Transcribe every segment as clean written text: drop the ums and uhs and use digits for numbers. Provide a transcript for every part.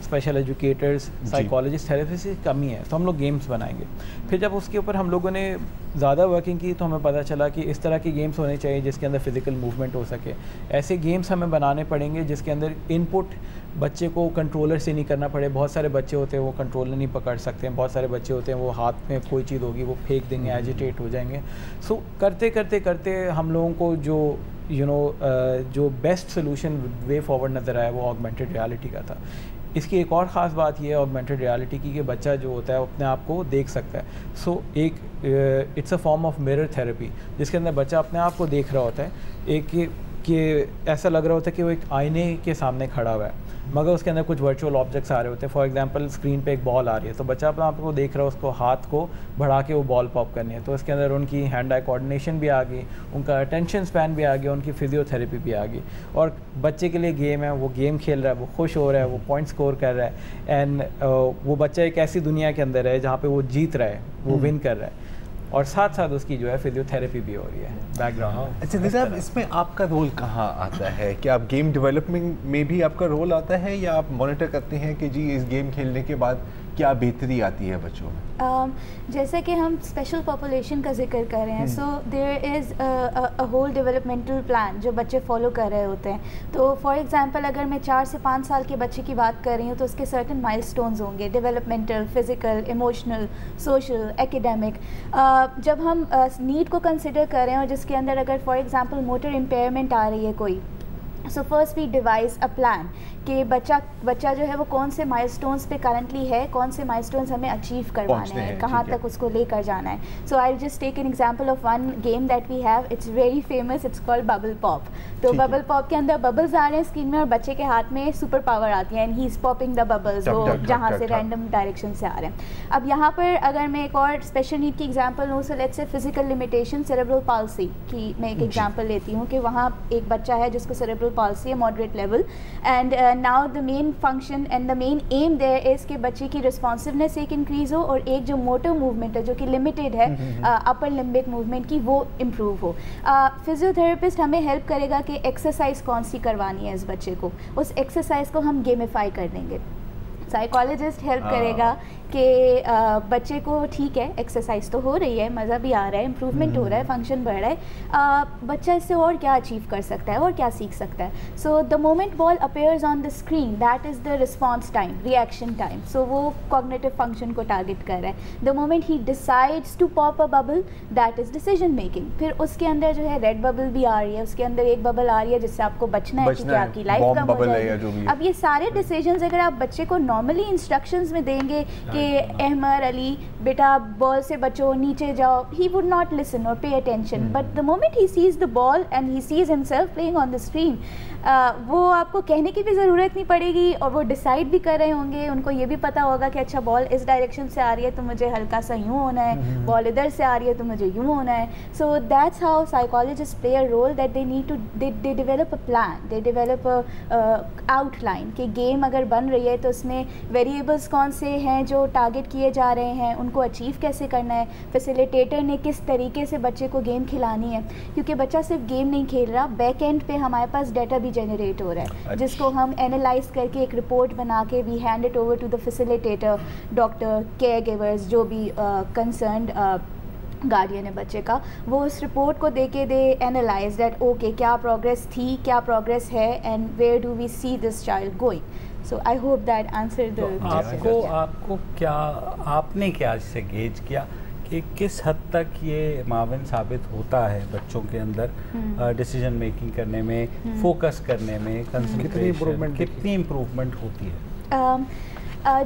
Special educators, psychologist, therapist کی کمی ہے, تو ہم لوگ گیمس بنائیں گے. پھر جب اس کے اوپر ہم لوگوں نے زیادہ ورکنگ کی تو ہمیں پتہ چلا کہ اس طرح کی گیمس ہونے چاہیے جس کے اندر فزیکل موومنٹ ہو سکے. ایسے گیمس ہمیں بنانے پڑیں گے جس کے اندر ان پٹ بچے کو کنٹرولر سے نہیں کرنا پڑے. بہت سارے بچے ہوتے ہیں وہ کنٹرولر نہیں پکڑ سکتے ہیں, بہت سارے بچے ہوتے ہیں وہ ہاتھ میں کوئی چیز ہوگی وہ پھینک دیں گے, ایجیٹیٹ ہو جائیں گے. سو کرتے کرتے کرتے ہم لوگوں کو جو جو بیسٹ سلوشن وے فارورڈ نظر آیا وہ آگمنٹڈ ریالٹی کا تھا. اس کی ایک اور خاص بات یہ ہے آگمنٹڈ ریالٹی کی کہ بچہ جو ہوتا ہے وہ اپنے آپ کو دیکھ سکتا ہے. سو ایک it's a form of mirror therapy جس کے اندر بچہ اپنے آپ کو دیکھ رہا ہوتا ہے. ایک کہ ایسا لگ رہا ہوتا ہے کہ وہ ایک آئینے کے سامنے کھڑا ہوا ہے مگر اس کے اندر کچھ ورچوئل آبجیکٹس آ رہے ہوتے ہیں. فار ایگزامپل اسکرین پہ ایک بال آ رہی ہے تو بچہ اپنے آپ کو دیکھ رہا ہے, اس کو ہاتھ کو بڑھا کے وہ بال پاپ کرنی ہے, تو اس کے اندر ان کی ہینڈ آئی کوآرڈینیشن بھی آ گئی, ان کا اٹینشن اسپین بھی آ گیا, ان کی فزیو تھراپی بھی آ گئی. اور بچے کے لیے گیم ہے, وہ گیم کھیل رہا ہے, وہ خوش ہو رہا ہے, وہ پوائنٹ اسکور کر رہا ہے, اینڈ وہ بچہ ایک ایسی دنیا کے اندر ہے جہاں پہ وہ جیت رہا ہے, وہ ون کر رہا ہے, اور ساتھ ساتھ اس کی جو ہے فزیو تھراپی بھی ہو رہی ہے بیک گراؤنڈ. اچھا صاحب, اس میں آپ کا رول کہاں آتا ہے؟ کیا آپ گیم ڈیولپمنٹ میں بھی آپ کا رول آتا ہے یا آپ مانیٹر کرتے ہیں کہ جی اس گیم کھیلنے کے بعد کیا بہتری آتی ہے بچوں میں؟ جیسے کہ ہم اسپیشل پاپولیشن کا ذکر کر رہے ہیں, سو دیر is a whole developmental plan جو بچے فالو کر رہے ہوتے ہیں. تو فار ایگزامپل اگر میں 4 سے 5 سال کے بچے کی بات کر رہی ہوں تو اس کے سرٹن مائل اسٹونز ہوں گے, ڈیولپمنٹل, فزیکل, ایموشنل, سوشل, ایکیڈیمک. جب ہم نیڈ کو کنسیڈر کر رہے ہیں اور جس کے اندر اگر فار ایگزامپل موٹر امپیئرمنٹ آ رہی ہے کوئی, so first we devise a plan کہ بچہ جو ہے وہ کون سے مائل اسٹونس پہ کرنٹلی ہے, کون سے مائل اسٹونس ہمیں اچیو کروانے ہیں, کہاں تک اس کو لے کر جانا ہے. So I just take an example of one game that we have, it's very famous, it's called bubble pop. تو ببل پاپ کے اندر ببلز آ رہے ہیں اسکرین میں اور بچے کے ہاتھ میں سپر پاور آتی ہے, and he is popping the bubbles, وہ جہاں سے رینڈم ڈائریکشن سے آ رہے ہیں. اب یہاں پر اگر میں ایک اور اسپیشل نیڈ کی ایگزامپل لوں, so let's say physical limitation, cerebral policy کی میں ایک ایگزامپل لیتی ہوں کہ وہاں ایک بچہ ہے جس کو سیریبرل پالسی ہے moderate level, and now the main function and the main aim there is کہ بچے کی رسپانسونیس ایک انکریز ہو اور ایک جو موٹر موومنٹ ہے جو کہ لمیٹیڈ ہے اپر لمبک موومنٹ کی وہ امپروو ہو. فزیو تھراپسٹ ہمیں ہیلپ کرے گا کہ ایکسرسائز کون سی کروانی ہے اس بچے کو, اس ایکسرسائز کو ہم گیمیفائی کر دیں گے. سائیکالوجسٹ ہیلپ کرے گا کہ بچے کو ٹھیک ہے ایکسرسائز تو ہو رہی ہے, مزہ بھی آ رہا ہے, امپروومنٹ ہو رہا ہے, فنکشن بڑھ رہا ہے, بچہ اس سے اور کیا اچیو کر سکتا ہے اور کیا سیکھ سکتا ہے. So the moment ball appears on the screen that is the response time, reaction time. So وہ کوگنیٹو فنکشن کو ٹارگیٹ کر رہا ہے. The moment he decides to pop a bubble that is decision making. پھر اس کے اندر جو ہے ریڈ ببل بھی آ رہی ہے, اس کے اندر ایک ببل آ رہی ہے جس سے آپ کو بچنا ہے کیونکہ آپ کی لائف کم ہو جائے گی. اب یہ سارے ڈیسیژنز اگر آپ بچے کو نارملی انسٹرکشنز میں دیں گے کہ احمد علی بیٹا بال سے بچو, نیچے جاؤ, he would not listen or pay attention. But the moment he sees the ball and he sees himself playing on the screen, وہ آپ کو کہنے کی بھی ضرورت نہیں پڑے گی اور وہ ڈیسائڈ بھی کر رہے ہوں گے. ان کو یہ بھی پتا ہوگا کہ اچھا بال اس ڈائریکشن سے آ رہی ہے تو مجھے ہلکا سا یوں ہونا ہے, بال ادھر سے آ رہی ہے تو مجھے یوں ہونا ہے. So that's how psychologist play a role that they need to they develop a plan, they develop outline کہ گیم اگر بن رہی ہے تو اس میں ویریبلس کون سے ہیں جو ٹارگیٹ کیے جا رہے ہیں, ان کو اچیو کیسے کرنا ہے, فیسیلیٹیٹر نے کس طریقے سے بچے کو گیم کھلانی ہے. کیونکہ بچہ صرف گیم نہیں کھیل رہا, بیک اینڈ پہ ہمارے پاس ڈیٹا بھی جنریٹ ہو رہا ہے جس کو ہم اینالائز کر کے ایک رپورٹ بنا کے we hand it over to the facilitator, doctor, caregivers, جو بھی کنسرنڈ گارڈین ہے بچے کا, وہ اس رپورٹ کو دے کے دے اینالائز دیٹ اوکے کیا پروگریس تھی, کیا پروگریس ہے, and where do we see this child going. So I hope that answered the question. آپ کو کیا, آپ نے کیا اس سے گیج کیا کہ کس حد تک یہ معاون ثابت ہوتا ہے بچوں کے اندر ڈیسیجن میکنگ کرنے میں, فوکس کرنے میں, کنسنٹریشن, کتنی امپروومنٹ ہوتی ہے؟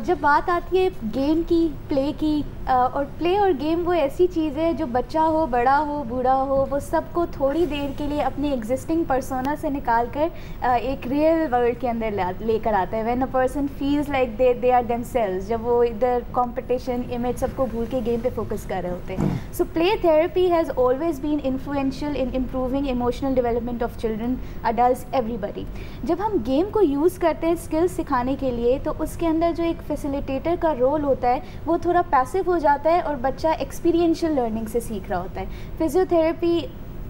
جب بات آتی ہے گیم کی, پلے کی, اور پلے اور گیم وہ ایسی چیز ہے جو بچہ ہو, بڑا ہو, بوڑھا ہو, وہ سب کو تھوڑی دیر کے لیے اپنی ایگزسٹنگ پرسونا سے نکال کر ایک ریئل ورلڈ کے اندر لے کر آتا ہے. When a person feels like they are themselves, جب وہ ادھر کمپٹیشن, امیج سب کو بھول کے گیم پہ فوکس کر رہے ہوتے ہیں. So play therapy has always been influential in improving emotional development of children, adults, everybody. جب ہم گیم کو یوز کرتے ہیں اسکلس سکھانے کے لیے تو اس کے اندر جو ایک فیسیلیٹیٹر کا رول ہوتا ہے وہ تھوڑا پیسو ہو جاتا ہے اور بچہ ایکسپیرینشیل لرننگ سے سیکھ رہا ہوتا ہے. فزیو تھراپی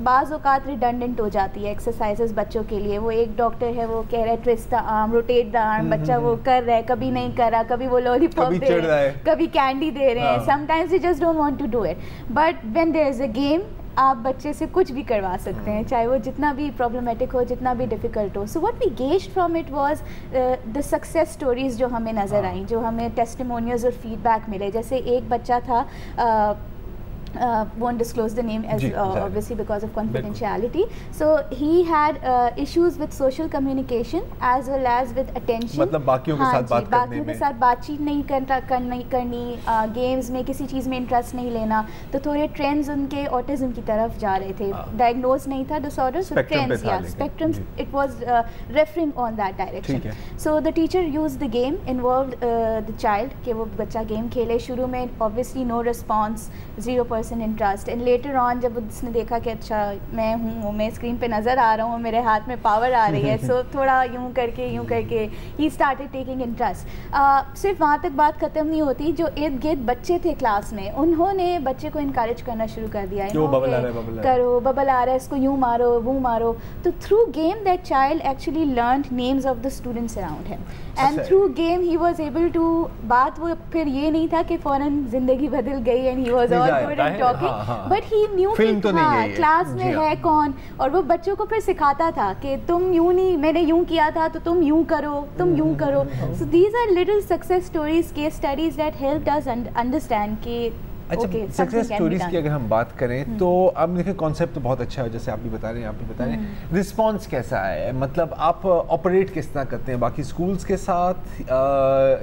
بعض اوقات ریڈنڈنٹ ہو جاتی ہے ایکسرسائزز بچوں کے لیے. وہ ایک ڈاکٹر ہے وہ کہہ رہا ہے twist the arm, rotate the آرم, بچہ وہ کر رہا ہے, کبھی نہیں کر رہا, کبھی وہ لالی پاپ دے رہے ہیں, کبھی کینڈی دے رہے ہیں. Sometimes he just don't want to do it, but when there is a game آپ بچے سے کچھ بھی کروا سکتے ہیں, چاہے وہ جتنا بھی پرابلمیٹک ہو, جتنا بھی ڈیفیکلٹ ہو. So what we gauged from it was the success stories جو ہمیں نظر آئیں, جو ہمیں ٹیسٹیمونیلز اور فیڈ بیک ملے. جیسے ایک بچہ تھا, won't disclose the name as obviously because of confidentiality. So he had issues with social communication as well as with attention. مطلب باقیوں کے ساتھ بات کرنے میں, باقیوں کے ساتھ بات چیت نہیں کرنی, گیمز میں کسی چیز میں انٹرسٹ نہیں لینا. تو تھوڑے ٹرینڈز ان کے آٹزم کی طرف جا رہے تھے. ڈائگنوز نہیں تھا ڈس آرڈر, سو ٹرینڈز, یا spectrum, it was referring on that direction. So the teacher use the game, involved the child, کہ وہ بچہ گیم کھیلے. شروع میں obviously no response, 0% interest, and later on جب اس نے دیکھا کہ اچھا میں ہوں, میں اسکرین پہ نظر آ رہا ہوں, میرے ہاتھ میں پاور آ رہی ہے, سو تھوڑا یوں کر کے ہی اسٹارٹڈ ٹیکنگ انٹرسٹ. صرف وہاں تک بات ختم نہیں ہوتی. جو ارد گرد بچے تھے کلاس میں, انہوں نے بچے کو انکریج کرنا شروع کر دیا, کرو ببل آ رہا ہے, اس کو یوں مارو, وہ مارو. تو through game that child actually learned names of the students around him, and through game he was able to, بات وہ پھر یہ نہیں تھا کہ فوراً زندگی بدل گئی and he was all good and talking, but he new class میں ہے کون, اور وہ بچوں کو پھر سکھاتا تھا کہ تم یوں نہیں, میں نے یوں کیا تھا تو تم یوں کرو, تم یوں کرو. So these are little success stories, case studies that help us understand کہ اچھا سکسیس اسٹوریز کی اگر ہم بات کریں تو اب دیکھیں کانسیپٹ تو بہت اچھا ہے, جیسے آپ بھی بتا رہے ہیں, رسپانس کیسا ہے, مطلب آپ آپریٹ کس طرح کرتے ہیں, باقی اسکولس کے ساتھ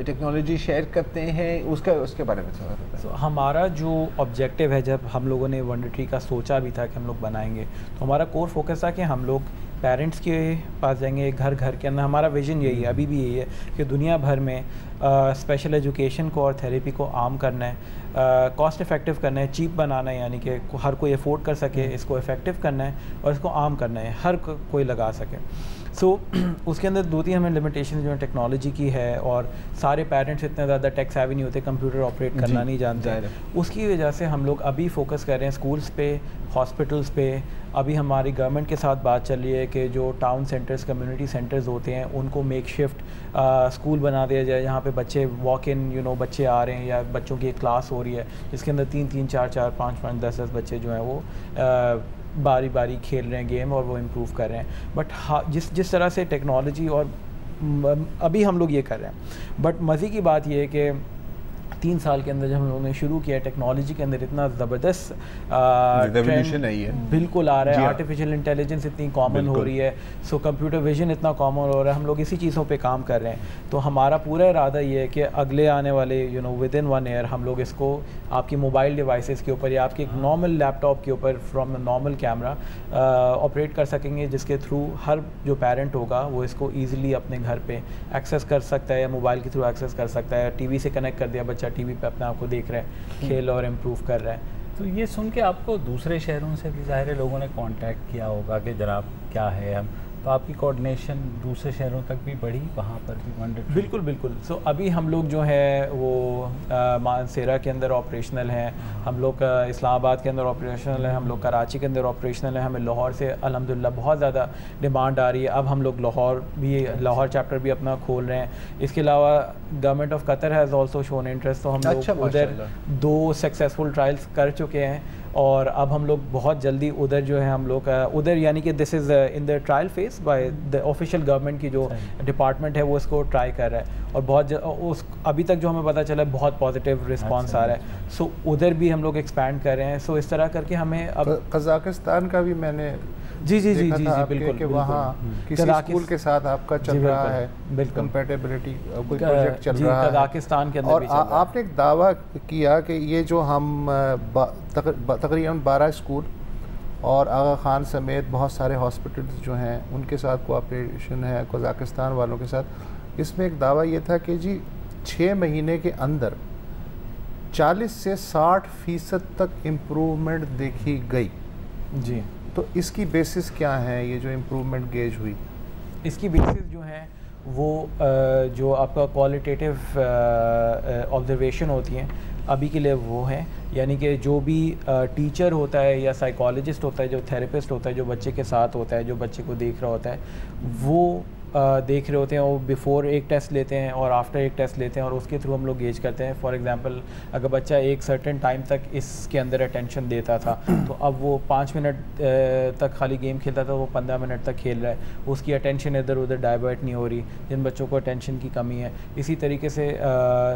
ٹیکنالوجی شیئر کرتے ہیں, اس کے بارے میں تھوڑا بتائیں. ہمارا جو آبجیکٹیو ہے, جب ہم لوگوں نے ونڈر ٹری کا سوچا بھی تھا کہ ہم لوگ بنائیں گے, تو ہمارا کور فوکس تھا کہ ہم لوگ پیرنٹس کے پاس جائیں گے, گھر کے اندر. ہمارا ویژن یہی ہے, ابھی بھی یہی ہے کہ دنیا بھر میں اسپیشل ایجوکیشن کو اور تھیراپی کو عام کرنا ہے, کاسٹ افیکٹو کرنا ہے, چیپ بنانا ہے, یعنی کہ ہر کوئی افورڈ کر سکے, اس کو افیکٹو کرنا ہے اور اس کو عام کرنا ہے, ہر کوئی لگا سکے. سو اس کے اندر 2-3 ہمیں لمیٹیشن جو ہے ٹیکنالوجی کی ہے, اور سارے پیرنٹس اتنے زیادہ ٹیک سیوی نہیں ہوتے, کمپیوٹر آپریٹ کرنا نہیں جانتے. اس کی وجہ سے ہم لوگ ابھی فوکس کر رہے ہیں اسکولس پہ, ہاسپٹلس پہ. ابھی ہماری گورنمنٹ کے ساتھ بات چل رہی ہے کہ جو ٹاؤن سینٹرز, کمیونٹی سینٹرز ہوتے ہیں, ان کو میک شفٹ اسکول بنا دیا جائے, جہاں پہ بچے واک ان بچے آ رہے ہیں, یا بچوں کی ایک کلاس ہو رہی ہے جس کے اندر 3-3, 4-4, 5-5, 10-10 بچے جو ہیں وہ باری باری کھیل رہے ہیں گیم, اور وہ امپروو کر رہے ہیں. بٹ جس طرح سے ٹیکنالوجی, اور ابھی ہم لوگ یہ کر رہے ہیں, بٹ مزے کی بات یہ ہے کہ 3 سال کے اندر جب ہم لوگوں نے شروع کیا, ٹیکنالوجی کے اندر اتنا زبردست ریولیوشن آئی ہے, بالکل آ رہا ہے. آرٹیفیشیل انٹیلیجنس اتنی کامن ہو رہی ہے, سو کمپیوٹر ویژن اتنا کامن ہو رہا ہے, ہم لوگ اسی چیزوں پہ کام کر رہے ہیں. تو ہمارا پورا ارادہ یہ ہے کہ اگلے آنے والے ود ان 1 ایئر ہم لوگ اس کو آپ کی موبائل ڈیوائسز کے اوپر, یا آپ کے ایک نارمل لیپ ٹاپ کے اوپر فرام نارمل کیمرہ آپریٹ کر سکیں گے, جس کے تھرو ہر جو پیرنٹ ہوگا وہ اس کو ایزیلی اپنے گھر پہ ایکسیس کر سکتا ہے, یا موبائل کے تھرو ایکسیس کر سکتا ہے. ٹی وی سے کنیکٹ کر دیا, بچہ ٹی وی پہ اپنے آپ کو دیکھ رہا ہے, کھیل اور امپروو کر رہا ہے. تو یہ سن کے آپ کو دوسرے شہروں سے بھی ظاہر ہے لوگوں نے کانٹیکٹ کیا ہوگا کہ جناب کیا ہے ہم, تو آپ کی کوآرڈینیشن دوسرے شہروں تک بھی بڑھی, وہاں پر بھی ونڈر ٹری؟ بالکل. سو ابھی ہم لوگ جو ہے وہ مانسیرا کے اندر آپریشنل ہیں, ہم لوگ اسلام آباد کے اندر آپریشنل ہیں, ہم لوگ کراچی کے اندر آپریشنل ہیں. ہمیں لاہور سے الحمدللہ بہت زیادہ ڈیمانڈ آ رہی ہے. اب ہم لوگ لاہور چیپٹر بھی اپنا کھول رہے ہیں. اس کے علاوہ government of Qatar has also shown interest, تو ہم لوگ ادھر 2 سکسیزفل ٹرائلس کر چکے ہیں, اور اب ہم لوگ بہت جلدی ادھر جو ہے ہم لوگ ادھر, یعنی کہ this is in the trial phase by the official government کی جو ڈپارٹمنٹ ہے وہ اس کو ٹرائی کر رہا ہے, اور بہت ابھی تک جو ہمیں پتہ چلا ہے بہت پازیٹیو رسپانس آ رہا ہے. سو ادھر بھی ہم لوگ ایکسپینڈ کر رہے ہیں. سو اس طرح کر کے ہمیں اب قزاقستان کا بھی میں نے جی بالکل کہ وہاں کسی اسکول کے ساتھ آپ کا چل رہا ہے کمپیٹیبلٹی, کوئی پروجیکٹ چل رہا ہے قزاقستان کے اندر. اور آپ نے ایک دعویٰ کیا کہ یہ جو ہم تقریباً 12 اسکول اور آغا خان سمیت بہت سارے ہاسپٹلز جو ہیں ان کے ساتھ کوآپریشن ہے قزاقستان والوں کے ساتھ. اس میں ایک دعویٰ یہ تھا کہ جی 6 مہینے کے اندر 40 سے 60% تک امپروومنٹ دیکھی گئی. جی, تو اس کی بیسس کیا ہے, یہ جو امپروومنٹ گیج ہوئی؟ اس کی بیسس جو ہیں وہ جو آپ کا کوالٹیٹیو آبزرویشن ہوتی ہیں, ابھی کے لیے وہ ہیں. یعنی کہ جو بھی ٹیچر ہوتا ہے یا سائیکالوجسٹ ہوتا ہے, جو تھراپسٹ ہوتا ہے, جو بچے کے ساتھ ہوتا ہے, جو بچے کو دیکھ رہا ہوتا ہے, وہ دیکھ رہے ہوتے ہیں, وہ بیفور ایک ٹیسٹ لیتے ہیں اور آفٹر ایک ٹیسٹ لیتے ہیں, اور اس کے تھرو ہم لوگ گیج کرتے ہیں. فار ایگزامپل اگر بچہ ایک سرٹن ٹائم تک اس کے اندر اٹینشن دیتا تھا, تو اب وہ 5 منٹ تک خالی گیم کھیلتا تھا, وہ 15 منٹ تک کھیل رہا ہے, اس کی اٹینشن ادھر ادھر ڈائیورٹ نہیں ہو رہی, جن بچوں کو اٹینشن کی کمی ہے. اسی طریقے سے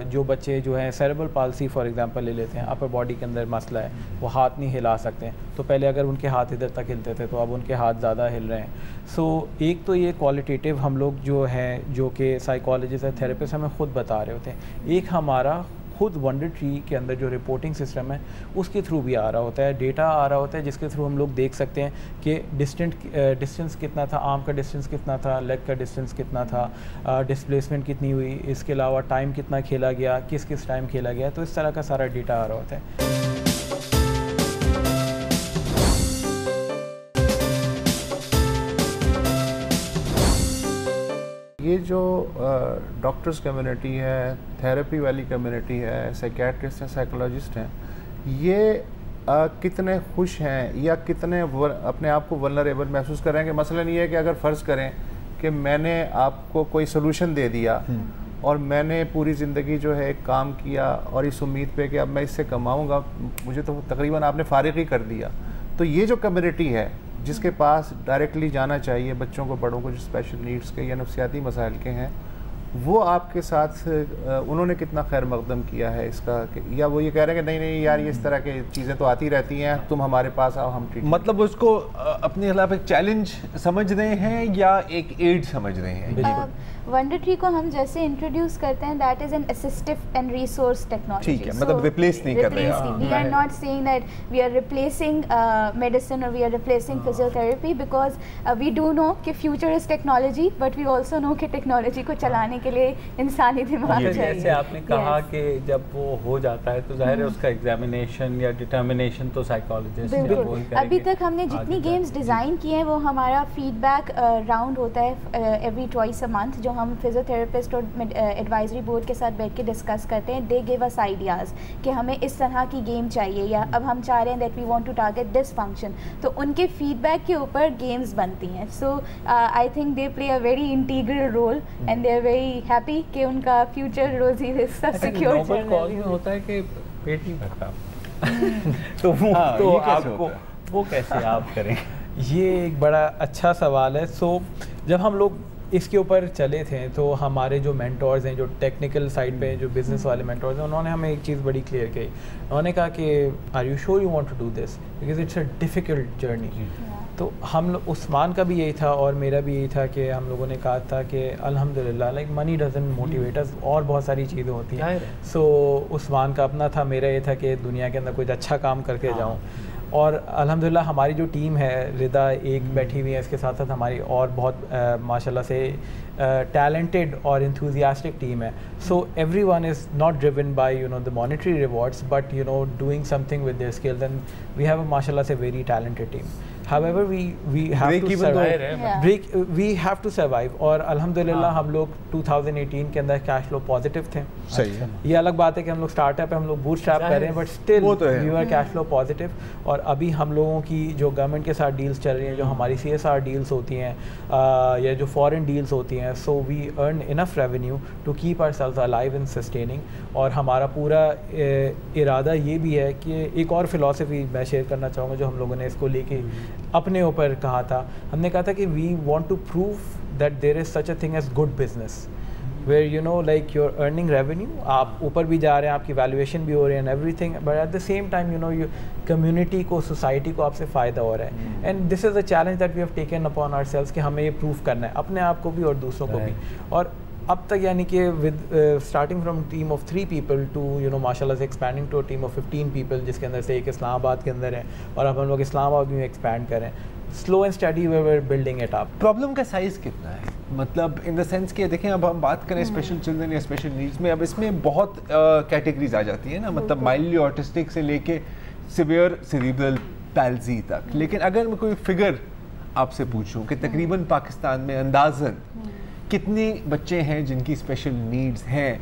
جو بچے جو ہیں سیریبرل پالسی فار ایگزامپل لے لیتے ہیں, اپر باڈی کے اندر مسئلہ ہے, وہ ہاتھ نہیں ہلا سکتے ہیں, تو پہلے اگر ان کے ہاتھ ادھر تک ہلتے تھے تو اب ان کے ہاتھ زیادہ ہل رہے ہیں. سو ایک تو یہ کوالٹیٹیو ہم لوگ جو ہیں, جو کہ سائیکالوجسٹ ہے, تھراپسٹ ہمیں خود بتا رہے ہوتے ہیں. ایک ہمارا خود ونڈر ٹری کے اندر جو رپورٹنگ سسٹم ہے اس کے تھرو بھی آ رہا ہوتا ہے, ڈیٹا آ رہا ہوتا ہے, جس کے تھرو ہم لوگ دیکھ سکتے ہیں کہ ڈسٹینس کتنا تھا, آرم کا ڈسٹینس کتنا تھا, لیگ کا ڈسٹینس کتنا تھا, ڈسپلیسمنٹ کتنی ہوئی, اس کے علاوہ ٹائم کتنا کھیلا گیا, کس کس ٹائم کھیلا گیا. تو اس طرح کا سارا ڈیٹا آ رہا ہوتا ہے. یہ جو ڈاکٹرز کمیونٹی ہے, تھیراپی والی کمیونٹی ہے, سائیکیٹرسٹ ہیں, سائیکولوجسٹ ہیں, یہ کتنے خوش ہیں یا کتنے اپنے آپ کو ولنریبل محسوس کر رہے ہیں؟ کہ مثلا یہ ہے کہ اگر فرض کریں کہ میں نے آپ کو کوئی سلوشن دے دیا اور میں نے پوری زندگی جو ہے ایک کام کیا اور اس امید پہ کہ اب میں اس سے کماؤں گا, مجھے تو تقریباً آپ نے فارغ ہی کر دیا. تو یہ جو کمیونٹی ہے جس کے پاس ڈائریکٹلی جانا چاہیے بچوں کو, بڑوں کو جو اسپیشل نیڈس کے یا نفسیاتی مسائل کے ہیں, وہ آپ کے ساتھ انہوں نے کتنا خیر مقدم کیا ہے اس کا, یا وہ یہ کہہ رہے ہیں کہ نہیں نہیں یار یہ اس طرح کی چیزیں تو آتی رہتی ہیں, تم ہمارے پاس آؤ ہم ٹریٹ. مطلب اس کو اپنے خلاف ایک چیلنج سمجھ رہے ہیں یا ایک ایڈ سمجھ رہے ہیں؟ ونڈر ٹری کو ہم جیسے انٹروڈیوس کرتے ہیں, that is an assistive and resource technology. ٹھیک ہے, مطلب ریپلیس نہیں کر رہے ہیں. We are not seeing that we are replacing medicine اور we are replacing physiotherapy, because we do know کہ future is technology, but we also know کہ ٹیکنالوجی کو چلانے کے لیے انسانی دماغ چاہیے. جیسے آپ نے کہا کہ جب وہ ہو جاتا ہے تو ظاہر ہے اس کا ایگزامینیشن یا ڈٹرمنیشن تو سائیکالوجسٹ کریں گے. ابھی تک ہم نے جتنی گیمز ڈیزائن کی ہیں وہ ہمارا فیڈ بیک راؤنڈ ہوتا ہے ایوری ٹوائس اے منتھ, جو ہم فزیو تھراپسٹ اور ایڈوائزری بورڈ کے ساتھ بیٹھ کے ڈسکس کرتے ہیں. دے گیو اس آئیڈیاز کہ ہمیں اس طرح کی گیم چاہیے, یا اب ہم چاہ رہے ہیں that we want to target this function, تو ان کے فیڈ بیک کے اوپر گیمز بنتی ہیں. So I think they play a very integral role and they are very happy کہ ان کا فیوچر روزی سیکیور چل رہا ہے. ہوتا ہے کہ پیٹ نہیں بھرتا, تو آپ کو وہ کیسے آپ کریں؟ یہ ایک بڑا اچھا سوال ہے. سو جب ہم لوگ اس کے اوپر چلے تھے تو ہمارے جو مینٹورز ہیں, جو ٹیکنیکل سائڈ پہ جو بزنس والے مینٹورز ہیں, انہوں نے ہمیں ایک چیز بڑی کلیئر کی. انہوں نے کہا کہ are you sure you want to do this, because it's a difficult journey. تو ہم لوگ, عثمان کا بھی یہی تھا اور میرا بھی یہی تھا کہ ہم لوگوں نے کہا تھا کہ الحمدللہ لائک منی ڈزنٹ موٹیویٹ اس, اور بہت ساری چیزیں ہوتی ہیں. سو عثمان کا اپنا تھا, میرا یہ تھا کہ دنیا کے اندر کچھ اچھا کام کر کے جاؤں. اور الحمدللہ ہماری جو ٹیم ہے, ردا ایک بیٹھی ہوئی ہے, اس کے ساتھ ساتھ ہماری اور بہت ماشاءاللہ سے ٹیلنٹڈ اور انتھوزیاسٹک ٹیم ہے. So everyone is not driven by you know the monetary rewards, but you know doing something with their skills, and we have ماشاءاللہ سے very talented team. However, we have to survive. اور الحمدللہ ہم لوگ 2018 کے اندر cash flow positive تھے. صحیح ہے, یہ الگ بات ہے کہ ہم لوگ اسٹارٹ اپ ہے, ہم لوگ بوٹ اسٹریپ کر رہے ہیں, but still we are cash flow positive. اور ابھی ہم لوگوں کی جو گورنمنٹ کے ساتھ ڈیلس چل رہی ہیں, جو ہماری CSR ڈیلس ہوتی ہیں یا جو فارن ڈیلس ہوتی ہیں, so we earn enough revenue to keep ourselves alive and sustaining. اور ہمارا پورا ارادہ یہ بھی ہے کہ ایک اور فلاسفی میں شیئر کرنا چاہوں گا جو ہم لوگوں نے اس کو لے کے اپنے اوپر کہا تھا. ہم نے کہا تھا کہ we want to prove that there is such a thing as good business, where you know like you are earning revenue, آپ اوپر بھی جا رہے ہیں, آپ کی ویلیویشن بھی ہو رہی ہے, and everything, but at the same time you know community کو, سوسائٹی کو آپ سے فائدہ ہو رہا ہے. And this is a challenge that we have taken upon ourselves کہ ہمیں یہ پروو کرنا ہے اپنے آپ کو بھی اور دوسروں کو بھی. اور اب تک یعنی کہ with starting from team of 3 people to you know ماشاء اللہ سے expanding to team of 15 people, جس کے اندر سے ایک اسلام آباد کے اندر ہے, اور اب ہم لوگ اسلام آباد میں ایکسپینڈ کریں. Slow and steady we are building it up. Problem کا سائز کتنا ہے, مطلب ان دا سینس کہ دیکھیں اب ہم بات کریں اسپیشل چلڈرن یا اسپیشل نیڈس میں, اب اس میں بہت کیٹیگریز آ جاتی ہیں نا, مطلب مائلڈلی آٹسٹک سے لے کے سیویئر سیریبرل پیلزی تک. لیکن اگر میں کوئی فگر آپ سے پوچھوں کہ تقریباً پاکستان میں اندازاً کتنے بچے ہیں جن کی اسپیشل نیڈز ہیں,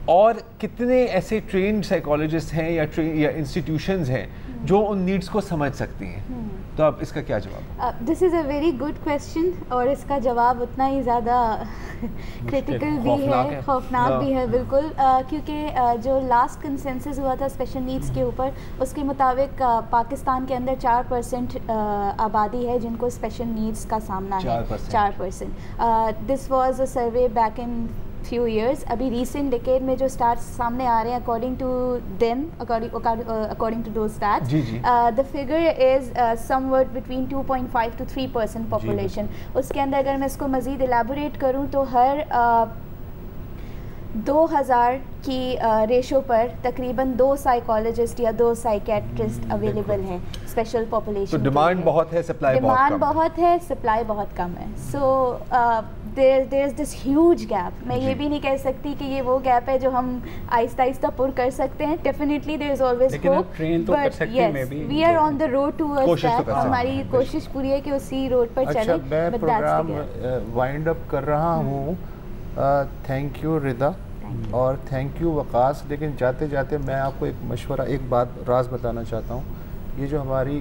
اور کتنے ایسے ٹرینڈ سائیکالوجسٹ ہیں یا انسٹیٹیوشنز ہیں جو ان نیڈس کو سمجھ سکتی ہیں؟ تو آپ اس کا کیا جواب؟ دس is a very good question, اور اس کا جواب اتنا ہی زیادہ کرٹیکل بھی ہے، خوفناک بھی ہے بالکل، کیونکہ جو لاسٹ کنسنسس ہوا تھا اسپیشل نیڈس کے اوپر، اس کے مطابق پاکستان کے اندر 4% آبادی ہے جن کو اسپیشل نیڈس کا سامنا ہے، 4%. This was a survey back in few years. ابھی ریسنٹ ڈیکیڈ میں جو اسٹارٹس سامنے آ رہے ہیں according to those stats, the figure is somewhat between 2.5 to 3% population. اس کے اندر اگر میں اس کو مزید الیبوریٹ کروں تو ہر 2000 کی ریشو پر تقریباً 2 سائیکالوجسٹ یا 2 سائیکیٹرسٹ اویلیبل ہیں اسپیشل پاپولیشن. تو ڈیمانڈ بہت ہے، سپلائی بہت ہے، سپلائی بہت کم ہے. سو there is this huge gap. میں یہ بھی نہیں کہہ سکتی کہ یہ وہ گیپ ہے جو ہم آہستہ آہستہ پر کر سکتے ہیں. Definitely there is always hope, but yes, we are on the road towards that. ہماری کوشش پوری ہے کہ اسی روڈ پر چلیں. اچھا، میں پروگرام وائنڈ اپ کر رہا ہوں. تھینک یو ردا اور تھینک یو وقاص. لیکن جاتے جاتے میں آپ کو ایک مشورہ، ایک بات راز بتانا چاہتا ہوں. یہ جو ہماری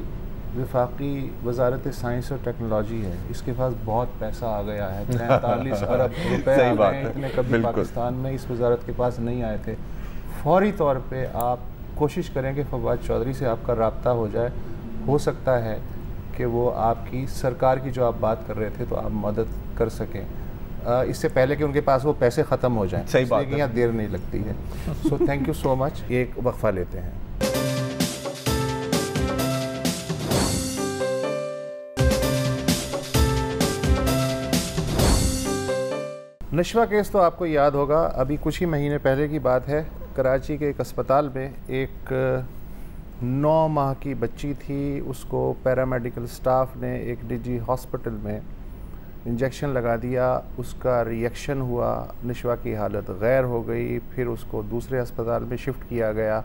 وفاقی وزارت سائنس اور ٹیکنالوجی ہے، اس کے پاس بہت پیسہ آ گیا ہے. 43 ارب روپے آ گئے ہیں، اتنے کبھی پاکستان میں اس وزارت کے پاس نہیں آئے تھے. فوری طور پہ آپ کوشش کریں کہ فواد چودھری سے آپ کا رابطہ ہو جائے. ہو سکتا ہے کہ وہ آپ کی سرکار کی جو آپ بات کر رہے تھے تو آپ مدد کر سکیں اس سے پہلے کہ ان کے پاس وہ پیسے ختم ہو جائیں. صحیح بات ہے، یہاں دیر نہیں لگتی ہے. سو تھینک یو سو مچ. ایک وقفہ لیتے ہیں. نشوہ کیس تو آپ کو یاد ہوگا، ابھی کچھ ہی مہینے پہلے کی بات ہے. کراچی کے ایک اسپتال میں ایک 9 ماہ کی بچی تھی. اس کو پیرامیڈیکل سٹاف نے ایک نجی ہاسپٹل میں انجیکشن لگا دیا. اس کا ریئیکشن ہوا، نشوہ کی حالت غیر ہو گئی. پھر اس کو دوسرے اسپتال میں شفٹ کیا گیا،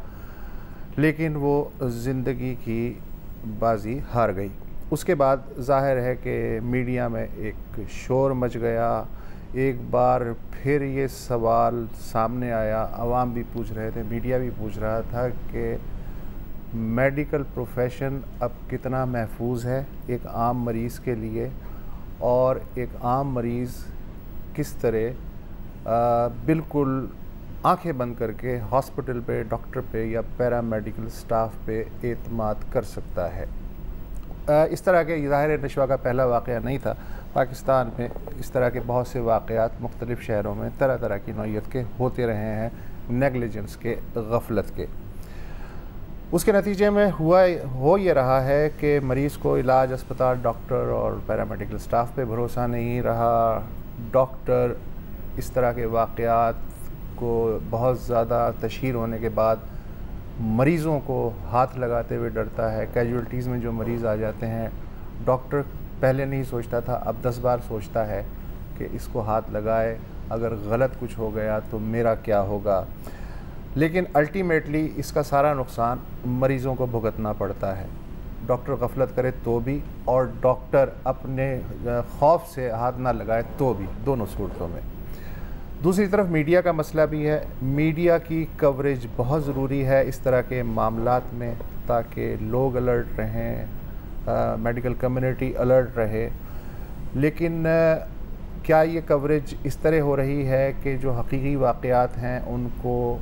لیکن وہ زندگی کی بازی ہار گئی. اس کے بعد ظاہر ہے کہ میڈیا میں ایک شور مچ گیا. ایک بار پھر یہ سوال سامنے آیا، عوام بھی پوچھ رہے تھے، میڈیا بھی پوچھ رہا تھا کہ میڈیکل پروفیشن اب کتنا محفوظ ہے ایک عام مریض کے لیے، اور ایک عام مریض کس طرح بالکل آنکھیں بند کر کے ہاسپٹل پہ، ڈاکٹر پہ یا پیرامیڈیکل سٹاف پہ اعتماد کر سکتا ہے. اس طرح کے ظاہر نشوہ کا پہلا واقعہ نہیں تھا. پاکستان میں اس طرح کے بہت سے واقعات مختلف شہروں میں طرح طرح کی نوعیت کے ہوتے رہے ہیں، نیگلیجنس کے، غفلت کے. اس کے نتیجے میں ہو یہ رہا ہے کہ مریض کو علاج، اسپتال، ڈاکٹر اور پیرامیڈیکل سٹاف پہ بھروسہ نہیں رہا. ڈاکٹر اس طرح کے واقعات کو بہت زیادہ تشہیر ہونے کے بعد مریضوں کو ہاتھ لگاتے ہوئے ڈرتا ہے. کیجولٹیز میں جو مریض آ جاتے ہیں، ڈاکٹر پہلے نہیں سوچتا تھا، اب 10 بار سوچتا ہے کہ اس کو ہاتھ لگائے، اگر غلط کچھ ہو گیا تو میرا کیا ہوگا. لیکن الٹیمیٹلی اس کا سارا نقصان مریضوں کو بھگتنا پڑتا ہے. ڈاکٹر غفلت کرے تو بھی، اور ڈاکٹر اپنے خوف سے ہاتھ نہ لگائے تو بھی، دونوں صورتوں میں. دوسری طرف میڈیا کا مسئلہ بھی ہے. میڈیا کی کوریج بہت ضروری ہے اس طرح کے معاملات میں، تاکہ لوگ الرٹ رہیں، میڈیکل کمیونٹی الرٹ رہے. لیکن کیا یہ کوریج اس طرح ہو رہی ہے کہ جو حقیقی واقعات ہیں ان کو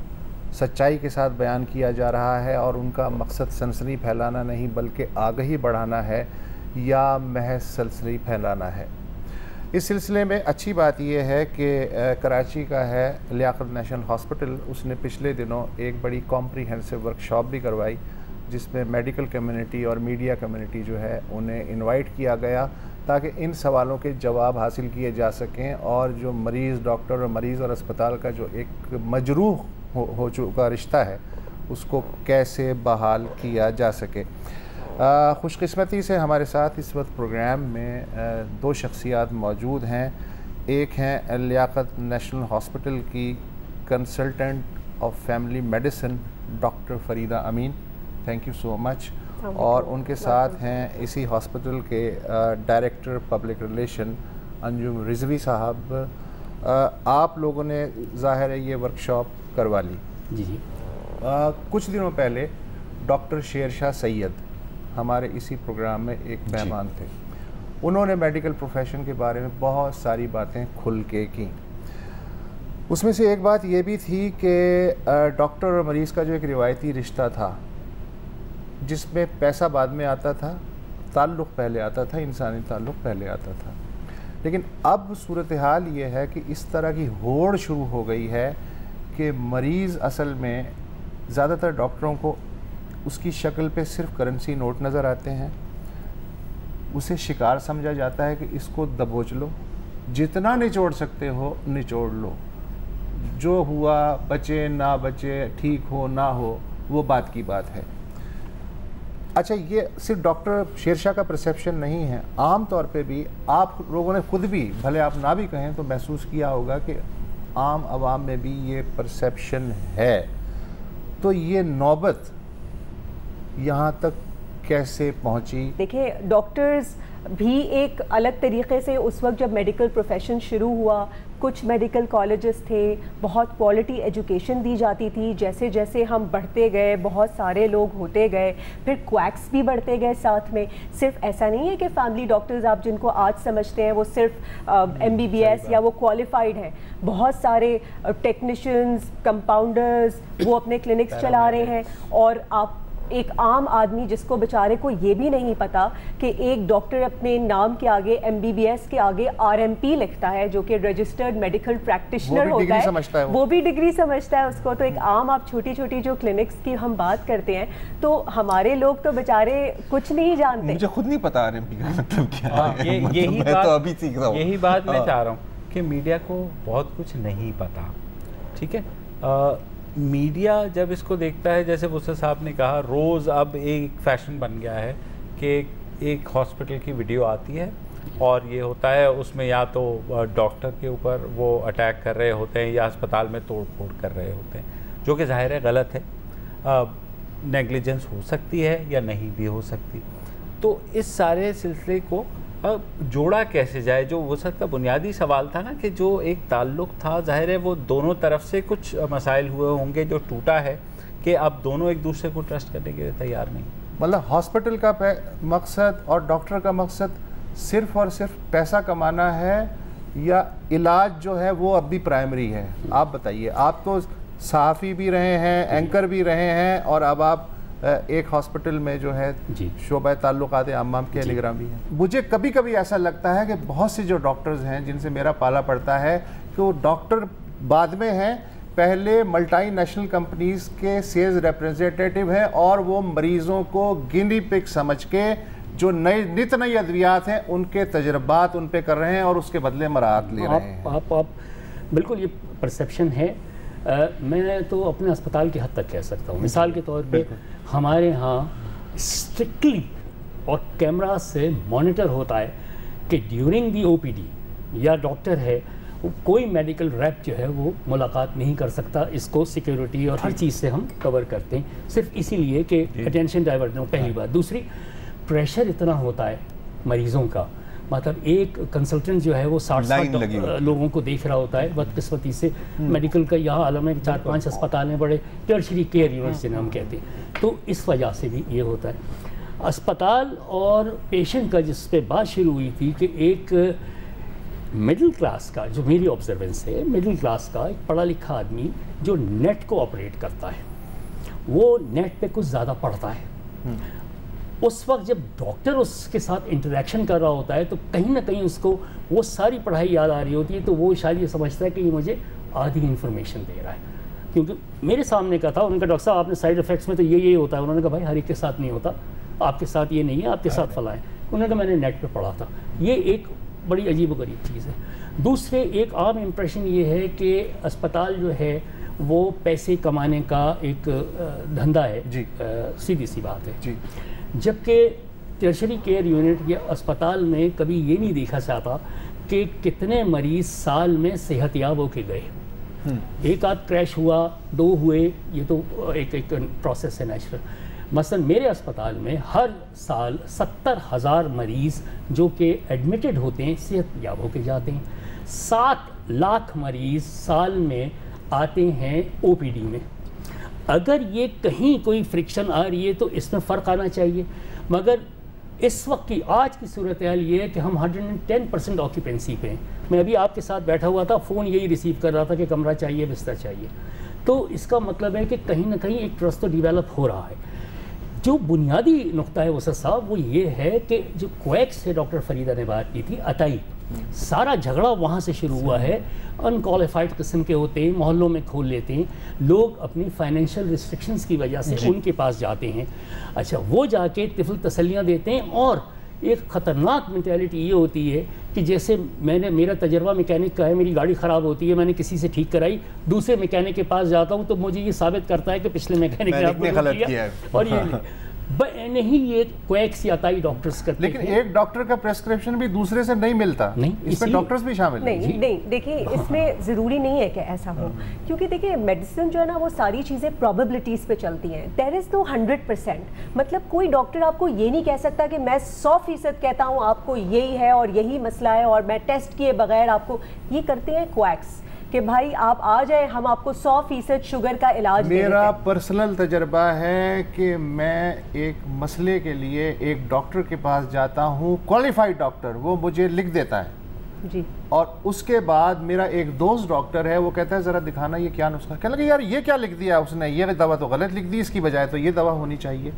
سچائی کے ساتھ بیان کیا جا رہا ہے، اور ان کا مقصد سنسنی پھیلانا نہیں بلکہ آگہی بڑھانا ہے، یا محض سنسنی پھیلانا ہے؟ اس سلسلے میں اچھی بات یہ ہے کہ کراچی کا ہے لیاقت نیشنل ہاسپٹل، اس نے پچھلے دنوں ایک بڑی کمپریہنسو ورکشاپ بھی کروائی، جس میں میڈیکل کمیونٹی اور میڈیا کمیونٹی جو ہے انہیں انوائٹ کیا گیا تاکہ ان سوالوں کے جواب حاصل کیے جا سکیں، اور جو مریض، ڈاکٹر اور مریض اور اسپتال کا جو ایک مجروح ہو چکا رشتہ ہے اس کو کیسے بحال کیا جا سکے. خوش قسمتی سے ہمارے ساتھ اس وقت پروگرام میں 2 شخصیات موجود ہیں. ایک ہیں لیاقت نیشنل ہاسپٹل کی consultant of family medicine doctor Farida Amin, thank you so much. اور ان کے ساتھ ہیں اسی ہاسپٹل کے director public relation Anjum Rizvi sahab. آپ لوگوں نے ظاہر ہے یہ ورکشاپ کروا لی. جی جی. کچھ دنوں پہلے ڈاکٹر شیر شاہ سید ہمارے اسی پروگرام میں ایک مہمان تھے. انہوں نے میڈیکل پروفیشن کے بارے میں بہت ساری باتیں کھل کے کیں. اس میں سے ایک بات یہ بھی تھی کہ ڈاکٹر اور مریض کا جو ایک روایتی رشتہ تھا جس میں پیسہ بعد میں آتا تھا, تعلق پہلے آتا تھا, انسانی تعلق پہلے آتا تھا. لیکن اب صورتحال یہ ہے کہ اس طرح کی ہوڑ شروع ہو گئی ہے کہ مریض اصل میں زیادہ تر ڈاکٹروں کو اس کی شکل پہ صرف کرنسی نوٹ نظر آتے ہیں. اسے شکار سمجھا جاتا ہے کہ اس کو دبوچ لو, جتنا نچوڑ سکتے ہو نچوڑ لو, جو ہوا بچے نہ بچے, ٹھیک ہو نہ ہو, وہ بات کی بات ہے. اچھا, یہ صرف ڈاکٹر شیر شاہ کا پرسیپشن نہیں ہے, عام طور پہ بھی آپ لوگوں نے خود بھی, بھلے آپ نہ بھی کہیں تو محسوس کیا ہوگا کہ عام عوام میں بھی یہ پرسیپشن ہے. تو یہ نوبت یہاں تک کیسے پہنچی؟ دیکھیں, ڈاکٹرز بھی ایک الگ طریقے سے اس وقت جب میڈیکل پروفیشن شروع ہوا, کچھ میڈیکل کالجز تھے, بہت کوالٹی ایجوکیشن دی جاتی تھی. جیسے جیسے ہم بڑھتے گئے بہت سارے لوگ ہوتے گئے, پھر کویکس بھی بڑھتے گئے ساتھ میں. صرف ایسا نہیں ہے کہ فیملی ڈاکٹرز آپ جن کو آج سمجھتے ہیں وہ صرف MBBS یا وہ کوالیفائڈ ہیں. بہت سارے ٹیکنیشینز, کمپاؤنڈرز وہ اپنے کلینکس چلا رہے ہیں. اور آپ ایک عام آدمی جس کو بیچارے کو یہ بھی نہیں پتا کہ ایک ڈاکٹر اپنے نام کے آگے MBBS کے آگے RMP لکھتا ہے جو کہ رجسٹرڈ میڈیکل پریکٹیشنر ہوتا ہے, وہ بھی ڈگری سمجھتا ہے اس کو. تو ایک عام آپ چھوٹی چھوٹی جو کلینکس کی ہم بات کرتے ہیں تو ہمارے لوگ تو بیچارے کچھ نہیں جانتے. مجھے خود نہیں پتا RMP کا مطلب کیا ہے. یہی بات میں چاہ رہا ہوں کہ میڈیا کو بہت کچھ نہیں پتا. ٹھیک ہے, میڈیا جب اس کو دیکھتا ہے, جیسے وسعت صاحب نے کہا, روز اب ایک فیشن بن گیا ہے کہ ایک ہاسپٹل کی ویڈیو آتی ہے اور یہ ہوتا ہے اس میں یا تو ڈاکٹر کے اوپر وہ اٹیک کر رہے ہوتے ہیں یا اسپتال میں توڑ پھوڑ کر رہے ہوتے ہیں, جو کہ ظاہر ہے غلط ہے. نیگلیجنس ہو سکتی ہے یا نہیں بھی ہو سکتی. تو اس سارے سلسلے کو جوڑا کیسے جائے؟ جو وسعت کا بنیادی سوال تھا نا کہ جو ایک تعلق تھا, ظاہر ہے وہ دونوں طرف سے کچھ مسائل ہوئے ہوں گے جو ٹوٹا ہے کہ اب دونوں ایک دوسرے کو ٹرسٹ کرنے کے لیے تیار نہیں. مطلب ہاسپٹل کا مقصد اور ڈاکٹر کا مقصد صرف اور صرف پیسہ کمانا ہے یا علاج جو ہے وہ اب بھی پرائمری ہے؟ آپ بتائیے. آپ تو صحافی بھی رہے ہیں, اینکر بھی رہے ہیں, اور اب آپ ایک ہاسپٹل میں جو ہے شعبہ تعلقات عامہ کے نگراں بھی ہیں. مجھے کبھی کبھی ایسا لگتا ہے کہ بہت سے جو ڈاکٹرز ہیں جن سے میرا پالا پڑتا ہے کہ وہ ڈاکٹر بعد میں ہیں, پہلے ملٹی نیشنل کمپنیز کے سیلز ریپرزنٹیٹیو ہیں اور وہ مریضوں کو گنی پگ سمجھ کے جو نت نئی ادویات ہیں ان کے تجربات ان پہ کر رہے ہیں اور اس کے بدلے مراعات لے رہے ہیں. آپ بالکل یہ پرسیپشن ہے. میں تو اپنے اسپتال کی حد تک کہہ سکتا ہوں. مثال کے طور پہ ہمارے ہاں اسٹرکٹلی اور کیمرہ سے مانیٹر ہوتا ہے کہ ڈیورنگ دی OPD یا ڈاکٹر ہے کوئی میڈیکل ریپ جو ہے وہ ملاقات نہیں کر سکتا. اس کو سیکیورٹی اور ہر چیز سے ہم کور کرتے ہیں صرف اسی لیے کہ اٹینشن ڈائیورٹ ہو. پہلی بات. دوسری, پریشر اتنا ہوتا ہے مریضوں کا, مطلب ایک کنسلٹنٹ جو ہے وہ 60 لوگوں کو دیکھ رہا ہوتا ہے. بدقسمتی سے میڈیکل کا یہاں عالم ہے کہ 4-5 اسپتال ہیں بڑے, ٹرشری کیئر یونٹس جنہیں ہم کہتے ہیں. تو اس وجہ سے بھی یہ ہوتا ہے. اسپتال اور پیشنٹ کا جس پہ بات شروع ہوئی تھی کہ ایک مڈل کلاس کا, جو میری آبزروینس ہے, مڈل کلاس کا ایک پڑھا لکھا آدمی جو نیٹ کو آپریٹ کرتا ہے, وہ نیٹ پہ کچھ زیادہ پڑھتا ہے. اس وقت جب ڈاکٹر اس کے ساتھ انٹریکشن کر رہا ہوتا ہے تو کہیں نہ کہیں اس کو وہ ساری پڑھائی یاد آ رہی ہوتی ہے, تو وہ شاید یہ سمجھتا ہے کہ یہ مجھے آدھی انفارمیشن دے رہا ہے. کیونکہ میرے سامنے کا تھا, ان کا ڈاکٹر صاحب آپ نے سائڈ افیکٹس میں تو یہ ہوتا ہے. انہوں نے کہا بھائی ہر ایک کے ساتھ نہیں ہوتا, آپ کے ساتھ یہ نہیں ہے, آپ کے ساتھ فلاں ہے. انہوں نے کہا میں نے نیٹ پہ پڑھا تھا. یہ ایک بڑی عجیب و غریب چیز ہے. دوسرے, ایک عام امپریشن یہ ہے کہ اسپتال جو ہے وہ پیسے کمانے کا ایک دھندا ہے. سیدھی سی بات ہے. جبکہ ٹرشری کیئر یونٹ یا اسپتال میں کبھی یہ نہیں دیکھا جاتا کہ کتنے مریض سال میں صحت یاب ہو کے گئے. ایک آدھ کریش ہوا, 2 ہوئے, یہ تو ایک پروسیس ہے نیچرل. مثلا میرے اسپتال میں ہر سال 70,000 مریض جو کہ ایڈمیٹڈ ہوتے ہیں صحت یاب ہو کے جاتے ہیں. 7 لاکھ مریض سال میں آتے ہیں OPD میں. اگر یہ کہیں کوئی فرکشن آ رہی ہے تو اس میں فرق آنا چاہیے, مگر اس وقت کی آج کی صورتحال یہ ہے کہ ہم 110% آکیوپینسی پہ ہیں. میں ابھی آپ کے ساتھ بیٹھا ہوا تھا, فون یہی ریسیو کر رہا تھا کہ کمرہ چاہیے, بستر چاہیے. تو اس کا مطلب ہے کہ کہیں نہ کہیں ایک ٹرسٹ تو ڈیولپ ہو رہا ہے. جو بنیادی نقطہ ہے وسط صاحب وہ یہ ہے کہ جو کویکس سے ڈاکٹر فریدہ نے بات کی تھی, عطائی, سارا جھگڑا وہاں سے شروع ہوا ہے. انکوالیفائڈ قسم کے ہوتے ہیں, محلوں میں کھول لیتے ہیں, لوگ اپنی فائنینشیل ریسٹرکشنز کی وجہ سے ان کے پاس جاتے ہیں. اچھا, وہ جا کے طفل تسلیاں دیتے ہیں. اور ایک خطرناک مینٹیلٹی یہ ہوتی ہے کہ جیسے میرا تجربہ میکینک کا ہے, میری گاڑی خراب ہوتی ہے, میں نے کسی سے ٹھیک کرائی, دوسرے میکینک کے پاس جاتا ہوں تو مجھے یہ ثابت کرتا ہے کہ پچھلے میکینک نے آپ کو غلط کیا. اور یہ نہیں, یہ کویکس یا عطائی ڈاکٹرز کرتے ہیں. لیکن ایک ڈاکٹر کا پریسکرپشن بھی دوسرے سے نہیں ملتا, اس میں ڈاکٹرز بھی شامل ہیں. نہیں, دیکھیں اس میں ضروری نہیں ہے کہ ایسا ہو, کیونکہ دیکھیں میڈیسن جو ہے نا وہ ساری چیزیں پرابیبلٹیز پہ چلتی ہیں. دیر از نو 100%. مطلب کوئی ڈاکٹر آپ کو یہ نہیں کہہ سکتا کہ میں 100% کہتا ہوں آپ کو یہی ہے اور یہی مسئلہ ہے اور میں ٹیسٹ کیے بغیر آپ کو. یہ کرتے ہیں کویکس کہ بھائی آپ آ جائیں, ہم آپ کو 100% شوگر کا علاج دے دیتے ہیں. میرا پرسنل تجربہ ہے کہ میں ایک مسئلے کے لیے ایک ڈاکٹر کے پاس جاتا ہوں, کوالیفائڈ ڈاکٹر, وہ مجھے لکھ دیتا ہے جی, اور اس کے بعد میرا ایک دوست ڈاکٹر ہے, وہ کہتا ہے ذرا دکھانا یہ کیا نسخہ. کہنے لگا یار یہ کیا لکھ دیا اس نے, یہ دوا تو غلط لکھ دی, اس کی بجائے تو یہ دوا ہونی چاہیے.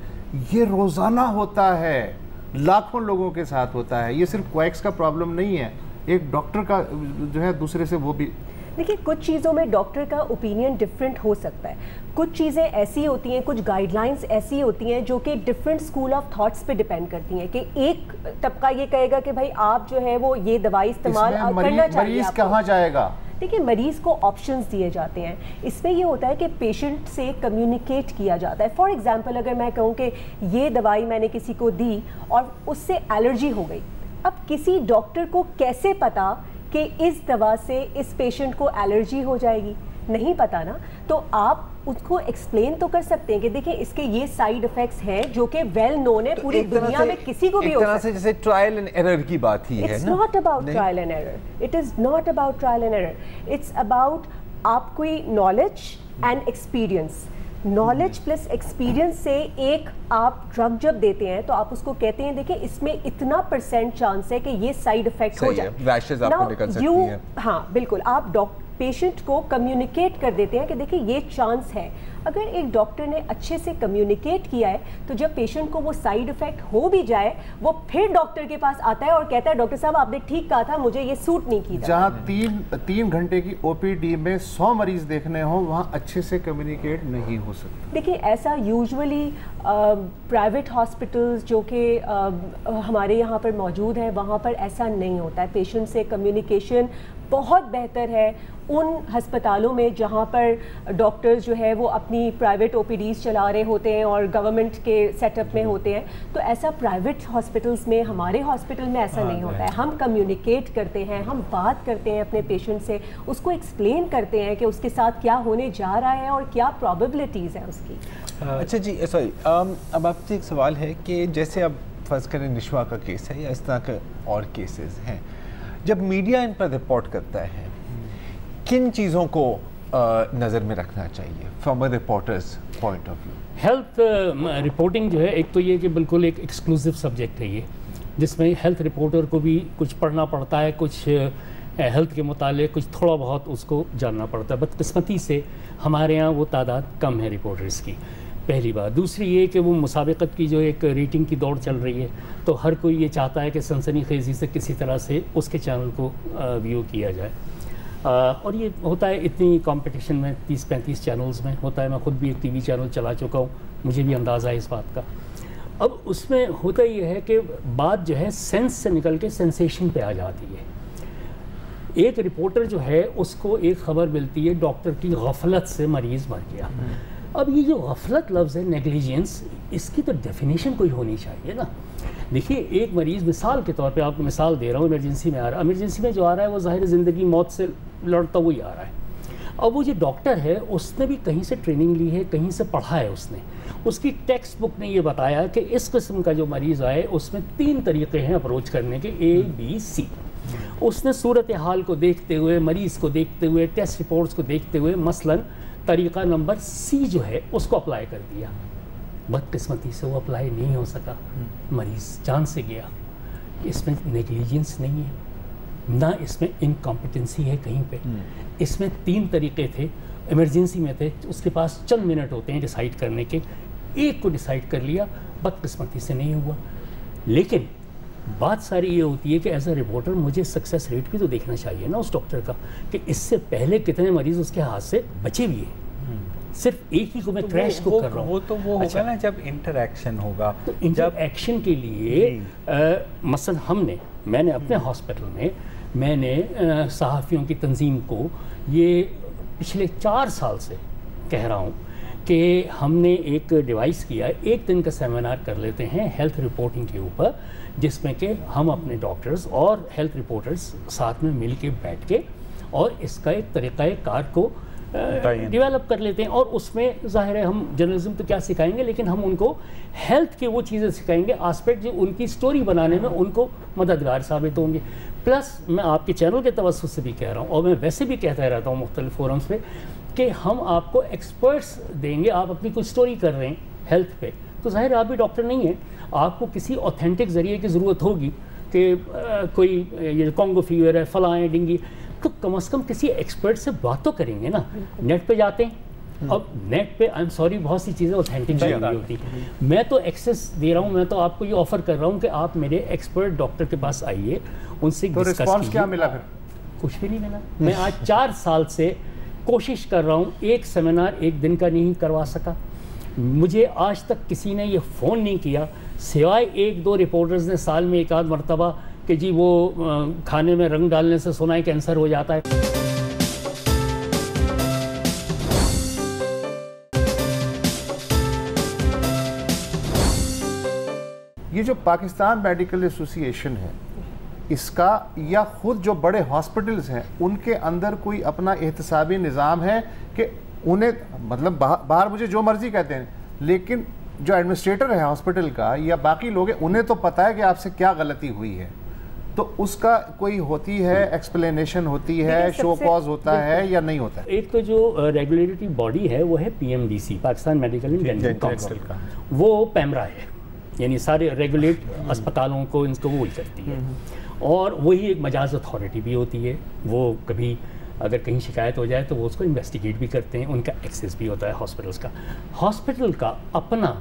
یہ روزانہ ہوتا ہے, لاکھوں لوگوں کے ساتھ ہوتا ہے. یہ صرف کویکس کا پرابلم نہیں ہے, ایک ڈاکٹر کا جو ہے دوسرے سے وہ بھی. دیکھیے کچھ چیزوں میں ڈاکٹر کا اوپینین ڈفرینٹ ہو سکتا ہے. کچھ چیزیں ایسی ہوتی ہیں, کچھ گائیڈ لائنس ایسی ہوتی ہیں جو کہ ڈفرینٹ اسکول آف تھاٹس پہ ڈیپینڈ کرتی ہیں. کہ ایک طبقہ یہ کہے گا کہ بھائی آپ جو ہے وہ یہ دوائی استعمال کرنا چاہیے. مریض کہاں جائے گا؟ دیکھیے مریض کو آپشنز دیے جاتے ہیں. اس میں یہ ہوتا ہے کہ پیشنٹ سے کمیونیکیٹ کیا جاتا ہے. فار ایگزامپل اگر میں کہوں کہ یہ دوائی میں نے کسی کو دی اور اس سے الرجی ہو گئی, اب کسی ڈاکٹر کو کیسے پتا کہ اس دوا سے اس پیشنٹ کو الرجی ہو جائے گی؟ نہیں پتا نا. تو آپ اس کو ایکسپلین تو کر سکتے ہیں کہ دیکھیں اس کے یہ سائیڈ ایفیکٹس ہیں جو کہ ویل نون ہے, پوری دنیا میں کسی کو بھی ہو سکتا ہے. ایک طرح سے جیسے ٹرائل اینڈ ایرر کی بات ہی ہے نا. It's not about trial and error, it is not about trial and error, it's about آپ کوئی knowledge and experience. Knowledge plus experience سے ایک آپ ڈرگ جب دیتے ہیں تو آپ اس کو کہتے ہیں دیکھیں اس میں اتنا % چانس ہے کہ یہ سائیڈ افیکٹ ہو جائے. ریشز آپ کو نکل سکتی ہیں. ہاں بالکل, آپ پیشنٹ کو کمیونیکیٹ کر دیتے ہیں کہ دیکھیں یہ چانس ہے. اگر ایک ڈاکٹر نے اچھے سے کمیونیکیٹ کیا ہے تو جب پیشنٹ کو وہ سائیڈ افیکٹ ہو بھی جائے, وہ پھر ڈاکٹر کے پاس آتا ہے اور کہتا ہے ڈاکٹر صاحب آپ نے ٹھیک کہا تھا, مجھے یہ سوٹ نہیں کی. جہاں 3 گھنٹے کی OPD میں 100 مریض دیکھنے ہوں, وہاں اچھے سے کمیونیکیٹ نہیں ہو سکتا. دیکھیں ایسا یوزولی پرائیویٹ ہاسپٹلز جو کہ ہمارے یہاں پر موجود ہیں وہاں پر ایسا نہیں ہوتا ہے. پیشنٹ سے کمیونیکیشن بہت بہتر ہے ان ہسپتالوں میں جہاں پر ڈاکٹرز جو ہے وہ اپنی پرائیویٹ OPDs چلا رہے ہوتے ہیں اور گورنمنٹ کے سیٹ اپ میں ہوتے ہیں. تو ایسا پرائیویٹ ہاسپٹلز میں, ہمارے ہاسپٹل میں ایسا نہیں ہوتا ہے. ہم کمیونیکیٹ کرتے ہیں, ہم بات کرتے ہیں اپنے پیشنٹ سے, اس کو ایکسپلین کرتے ہیں کہ اس کے ساتھ کیا ہونے جا رہا ہے اور کیا پرابیبلٹیز ہیں اس کی. اچھا جی, سوری, اب آپ سے ایک سوال ہے کہ جیسے اب فرض کریں نشوا کا کیس ہے یا اس طرح کے اور کیسز ہیں, جب میڈیا ان پر رپورٹ کرتا ہے کن چیزوں کو نظر میں رکھنا چاہیے from a reporter's point of view? Health reporting جو ہے ایک تو یہ کہ بالکل ایک ایکسکلوسیو سبجیکٹ ہے یہ, جس میں ہیلتھ رپورٹر کو بھی کچھ پڑھنا پڑتا ہے, کچھ ہیلتھ کے متعلق کچھ تھوڑا بہت اس کو جاننا پڑتا ہے. بدقسمتی سے ہمارے ہاں وہ تعداد کم ہے رپورٹرز کی, پہلی بات. دوسری یہ کہ وہ مسابقت کی جو ایک ریٹنگ کی دوڑ چل رہی ہے, تو ہر کوئی یہ چاہتا ہے کہ سنسنی خیزی سے کسی طرح سے اس کے چینل کو ویو کیا جائے. اور یہ ہوتا ہے اتنی کمپٹیشن میں 30-35 چینلز میں ہوتا ہے. میں خود بھی ایک TV چینل چلا چکا ہوں, مجھے بھی اندازہ ہے اس بات کا. اب اس میں ہوتا یہ ہے کہ بات جو ہے سینس سے نکل کے سینسیشن پہ آ جاتی ہے. ایک رپورٹر جو ہے اس کو ایک خبر ملتی ہے ڈاکٹر کی غفلت سے مریض مر گیا. اب یہ جو غفلت لفظ ہے, نیگلیجنس, اس کی تو ڈیفینیشن کوئی ہونی چاہیے نا. دیکھیے ایک مریض, مثال کے طور پہ آپ کو مثال دے رہا ہوں, ایمرجنسی میں آ رہا ہے. ایمرجنسی میں جو آ رہا ہے وہ ظاہر زندگی موت سے لڑتا وہی آ رہا ہے. اب وہ جو ڈاکٹر ہے اس نے بھی کہیں سے ٹریننگ لی ہے, کہیں سے پڑھا ہے اس نے. اس کی ٹیکسٹ بک نے یہ بتایا کہ اس قسم کا جو مریض آئے اس میں 3 طریقے ہیں اپروچ کرنے کے, A, B, C. اس نے صورتحال کو دیکھتے ہوئے، مریض کو دیکھتے ہوئے، ٹیسٹ رپورٹس کو دیکھتے ہوئے مثلاً طریقہ نمبر سی جو ہے اس کو اپلائی کر دیا. بدقسمتی سے وہ اپلائی نہیں ہو سکا، مریض جان سے گیا. اس میں نیگلیجنس نہیں ہے، نہ اس میں انکمپیٹنسی ہے کہیں پہ. اس میں 3 طریقے تھے، ایمرجنسی میں تھے، اس کے پاس چند منٹ ہوتے ہیں ڈیسائیڈ کرنے کے، ایک کو ڈیسائیڈ کر لیا، بدقسمتی سے نہیں ہوا. لیکن بات ساری یہ ہوتی ہے کہ ایز اے رپورٹر مجھے سکسیس ریٹ بھی تو دیکھنا چاہیے نا اس ڈاکٹر کا، کہ اس سے پہلے کتنے مریض اس کے ہاتھ سے بچے ہوئے ہیں. صرف ایک ہی کو میں کریش کو کر رہا ہوں. وہ تو وہ ہوگا نا جب انٹریکشن ہوگا. تو انٹریکشن کے لیے مثلا میں نے اپنے ہاسپٹل میں نے صحافیوں کی تنظیم کو یہ پچھلے 4 سال سے کہہ رہا ہوں کہ ہم نے ایک ڈیوائس کیا ہے، 1 دن کا سیمینار کر لیتے ہیں ہیلتھ رپورٹنگ کے اوپر، جس میں کہ ہم اپنے ڈاکٹرز اور ہیلتھ رپورٹرز ساتھ میں مل کے بیٹھ کے اور اس کا ایک طریقہ کار کو ڈیولپ کر لیتے ہیں. اور اس میں ظاہر ہے ہم جرنلزم تو کیا سکھائیں گے، لیکن ہم ان کو ہیلتھ کے وہ چیزیں سکھائیں گے، آسپیکٹ جو ان کی سٹوری بنانے میں ان کو مددگار ثابت ہوں گے. پلس میں آپ کے چینل کے توسط سے بھی کہہ رہا ہوں، اور میں ویسے بھی کہتا رہتا ہوں مختلف فورمز پہ، کہ ہم آپ کو ایکسپرٹس دیں گے. آپ اپنی کوئی سٹوری کر رہے ہیں ہیلتھ پہ، تو ظاہر آپ بھی ڈاکٹر نہیں ہیں، آپ کو کسی اوتھینٹک ذریعے کی ضرورت ہوگی کہ کوئی یہ کانگو فیور ہے، فلاں ہے، ڈنگی، تو کم از کم کسی ایکسپرٹ سے بات تو کریں گے نا. نیٹ پہ جاتے ہیں، اب نیٹ پہ آئی ایم سوری بہت سی چیزیں اوتھینٹک نہیں ہوتی. میں تو ایکسیس دے رہا ہوں، میں تو آپ کو یہ آفر کر رہا ہوں کہ آپ میرے ایکسپرٹ ڈاکٹر کے پاس آئیے، ان سے ڈسکس کیجیے. کیا ملا پھر؟ کچھ بھی نہیں ملا. میں آج 4 سال سے کوشش کر رہا ہوں، ایک سیمینار 1 دن کا نہیں کروا سکا. مجھے آج تک کسی نے یہ فون نہیں کیا سوائے 1-2 رپورٹرز نے سال میں 1 آدھ مرتبہ کہ جی وہ کھانے میں رنگ ڈالنے سے سنا ہے کینسر ہو جاتا ہے. یہ جو پاکستان میڈیکل ایسوسی ایشن ہے، اس کا یا خود جو بڑے ہاسپٹلز ہیں ان کے اندر کوئی اپنا احتسابی نظام ہے کہ انہیں مطلب باہر مجھے جو مرضی کہتے ہیں، لیکن جو ایڈمنسٹریٹر ہے ہاسپٹل کا یا باقی لوگ ہیں انہیں تو پتہ ہے کہ آپ سے کیا غلطی ہوئی ہے، تو اس کا کوئی ہوتی ہے ایکسپلینیشن ہوتی ہے، شو کاز ہوتا ہے یا نہیں ہوتا ہے؟ ایک تو جو ریگولیٹری باڈی ہے وہ ہے PMDC، Pakistan medical and dental council کا، وہ پیمرا ہے، یعنی سارے ریگولیٹ اسپتالوں کو ان کو وہی کرتی ہے. اور وہی ایک مجاز اتھارٹی بھی ہوتی ہے، وہ کبھی اگر کہیں شکایت ہو جائے تو وہ اس کو انویسٹیگیٹ بھی کرتے ہیں، ان کا ایکسیس بھی ہوتا ہے ہاسپٹلس کا. ہاسپٹل کا اپنا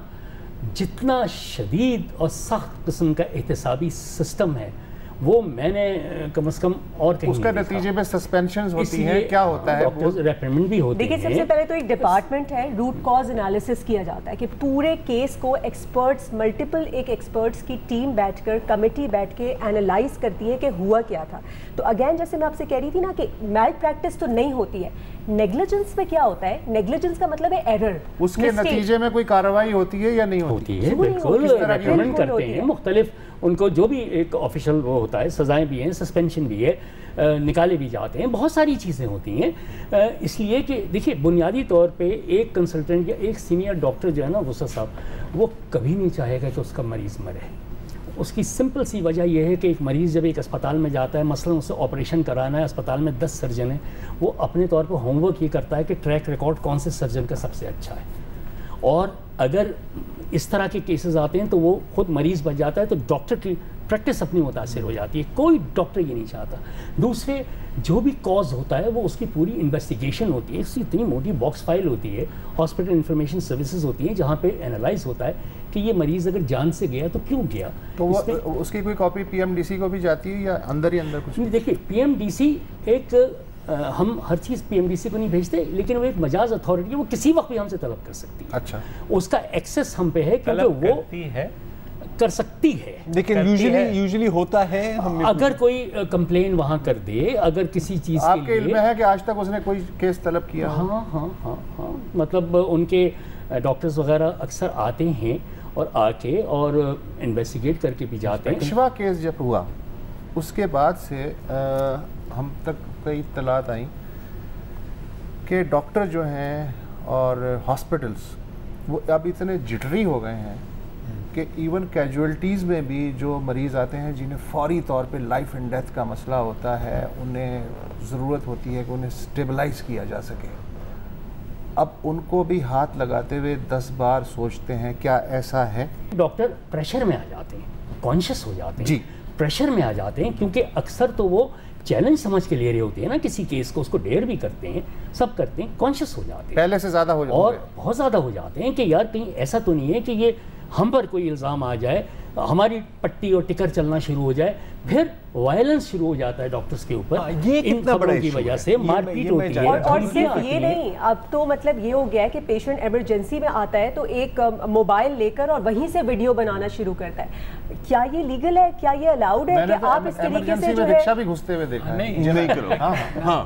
جتنا شدید اور سخت قسم کا احتسابی سسٹم ہے وہ میں نے کم از کم اور کہیں اس کا نتیجے میں سسپینشنز ہوتی ہیں، کیا ہوتا ہے؟ ڈاکٹرز ریپریمنڈ بھی ہوتے ہیں. دیکھیں سب سے پہلے تو ایک ڈپارٹمنٹ ہے، روٹ کاز انالیسس کیا جاتا ہے کہ پورے کیس کو ایکسپرٹس، ملٹیپل ایکسپرٹس کی ٹیم بیٹھ کر، کمیٹی بیٹھ کے انالائز کرتی ہے کہ ہوا کیا تھا. تو اگین جیسے میں آپ سے کہہ رہی تھی نا کہ میل پریکٹس تو نہیں ہوتی ہے. نیگلیجنس میں کیا ہوتا ہے؟ نیگلیجنس کا مطلب ہے ایرر. اس کے نتیجے میں کوئی کارروائی ہوتی ہے یا نہیں ہوتی ہے؟ بالکل ریکمینڈ کرتے ہیں مختلف ان کو، جو بھی ایک آفیشیل وہ ہوتا ہے، سزائیں بھی ہیں، سسپینشن بھی ہے، نکالے بھی جاتے ہیں، بہت ساری چیزیں ہوتی ہیں. اس لیے کہ دیکھیے بنیادی طور پہ ایک کنسلٹنٹ یا ایک سینئر ڈاکٹر جو ہے نا وسعت صاحب، وہ کبھی نہیں چاہے گا کہ اس کا مریض مرے. اس کی سمپل سی وجہ یہ ہے کہ ایک مریض جب ایک اسپتال میں جاتا ہے، مثلاً اسے آپریشن کرانا ہے، اسپتال میں 10 سرجن ہیں، وہ اپنے طور پر ہوم ورک یہ کرتا ہے کہ ٹریک ریکارڈ کون سے سرجن کا سب سے اچھا ہے. اور اگر اس طرح کے کیسز آتے ہیں تو وہ خود مریض بچ جاتا ہے، تو ڈاکٹر کی پریکٹس اپنی متاثر ہو جاتی ہے. کوئی ڈاکٹر یہ نہیں چاہتا. دوسرے جو بھی کاز ہوتا ہے وہ اس کی پوری انویسٹیگیشن ہوتی ہے. اس کی اتنی موٹی باکس فائل ہوتی ہے، ہاسپٹل انفارمیشن سروسز ہوتی ہیں جہاں پہ انالائز ہوتا ہے کہ یہ مریض اگر جان سے گیا تو کیوں گیا. تو اس کی کوئی کاپی PMDC کو بھی جاتی ہے یا اندر ہی اندر کچھ؟ دیکھیے PMDC ایک ہم ہر چیز PMDC کو نہیں بھیجتے، لیکن وہ ایک مجاز اتھارٹی ہے، وہ کسی وقت بھی ہم سے طلب کر سکتی ہے. اچھا، اس کا ایکسیس ہم پہ ہے کیونکہ وہ کر سکتی ہے. لیکن یوزلی ہوتا ہے اگر کوئی کمپلین وہاں کر دے، اگر کسی چیز آپ کے علم ہے کہ آج تک اس نے کوئی کیس طلب کیا؟ ہاں مطلب ان کے ڈاکٹرز وغیرہ اکثر آتے ہیں اور آ کے اور انویسٹیگیٹ کر کے بھی جاتے ہیں. پیشوا کیس جب ہوا اس کے بعد سے ہم تک کئی اطلاعات آئیں کہ ڈاکٹر جو ہیں اور ہاسپٹلس وہ اب اتنے جٹری ہو گئے ہیں کہ ایون کیجویلٹیز میں بھی جو مریض آتے ہیں جنہیں فوری طور پہ لائف اینڈ ڈیتھ کا مسئلہ ہوتا ہے، انہیں ضرورت ہوتی ہے کہ انہیں سٹیبلائز کیا جا سکے، اب ان کو بھی ہاتھ لگاتے ہوئے 10 بار سوچتے ہیں کیا ایسا ہے؟ ڈاکٹر پریشر میں آ جاتے ہیں، کانشیس ہو جاتے ہیں، جی پریشر میں آ جاتے ہیں، کیونکہ اکثر تو وہ چیلنج سمجھ کے لے رہے ہوتے ہیں نا کسی کیس کو، اس کو ڈیئر بھی کرتے ہیں، سب کرتے ہیں، کانشیس ہو جاتے ہیں، پہلے سے زیادہ ہو جاتے ہیں، اور بہت زیادہ ہو جاتے ہیں کہ یار کہیں ایسا تو نہیں ہے کہ یہ ہم پر کوئی الزام آ جائے، ہماری پٹی اور ٹکر چلنا شروع ہو جائے، پھر وائلنس شروع ہو جاتا ہے ڈاکٹرز کے اوپر، یہ ان کتنا بڑا خبروں کی وجہ سے مار پیٹ ہوتی ہے۔ اور صرف یہ نہیں، اب تو مطلب یہ ہو گیا ہے کہ پیشنٹ ایمرجنسی میں آتا ہے تو ایک موبائل لے کر اور وہیں سے ویڈیو بنانا شروع کرتا ہے، کیا یہ لیگل ہے؟ کیا یہ الاؤڈ ہے کہ آپ اس طریقے سے جو ہے رکشہ بھی گھستے ہوئے دیکھا ہے؟ نہیں کرو۔ ہاں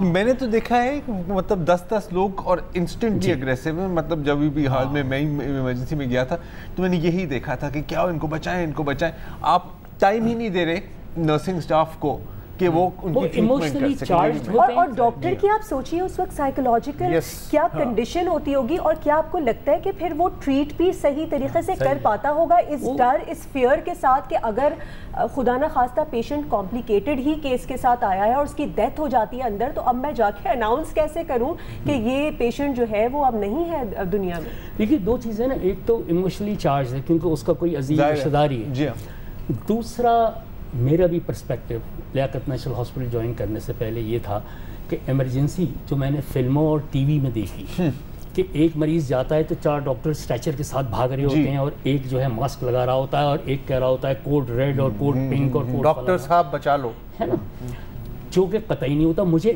میں نے تو دیکھا ہے مطلب 10 لوگ اور انسٹنٹلی اگریسو ہیں، مطلب جب بھی حال میں ایمرجنسی میں گیا تھا تو میں نے یہی دیکھا تھا کہ کیا ان کو بچائیں، آپ ٹائم ہی نہیں دے رہے نرسنگ سٹاف کو کہ وہ ان کی ٹریٹمنٹ کر سکیں، اور ڈاکٹر کی آپ سوچیے اس وقت سائیکولوجیکل کیا کنڈیشن ہوتی ہوگی، اور کیا آپ کو لگتا ہے کہ پھر وہ ٹریٹ بھی صحیح طریقے سے کر پاتا ہوگا اس ڈر اس فیئر کے ساتھ کہ اگر خدا نہ خواستہ پیشنٹ کمپلیکیٹڈ ہی کیس کے ساتھ آیا ہے اور اس کی ڈیتھ ہو جاتی ہے اندر، تو اب میں جا کے اناؤنس کیسے کروں کہ یہ پیشنٹ جو ہے وہ اب نہیں ہے دنیا میں؟ دیکھیے دو چیزیں نا، ایک تو ایموشنلی چارج ہے کیونکہ اس کا کوئی عزیز رشتہ داری ہے، دوسرا میرا بھی پرسپیکٹو لیاقت نیشنل ہاسپٹل جوائن کرنے سے پہلے یہ تھا کہ ایمرجنسی جو میں نے فلموں اور ٹی وی میں دیکھی کہ ایک مریض جاتا ہے تو 4 ڈاکٹر اسٹریچر کے ساتھ بھاگ رہے ہوتے ہیں، اور ایک جو ہے ماسک لگا رہا ہوتا ہے اور ایک کہہ رہا ہوتا ہے کوڈ ریڈ اور کوڈ پنک اور کوڈ ڈاکٹر صاحب بچا لو، ہے نا، جو کہ قطعی نہیں ہوتا۔ مجھے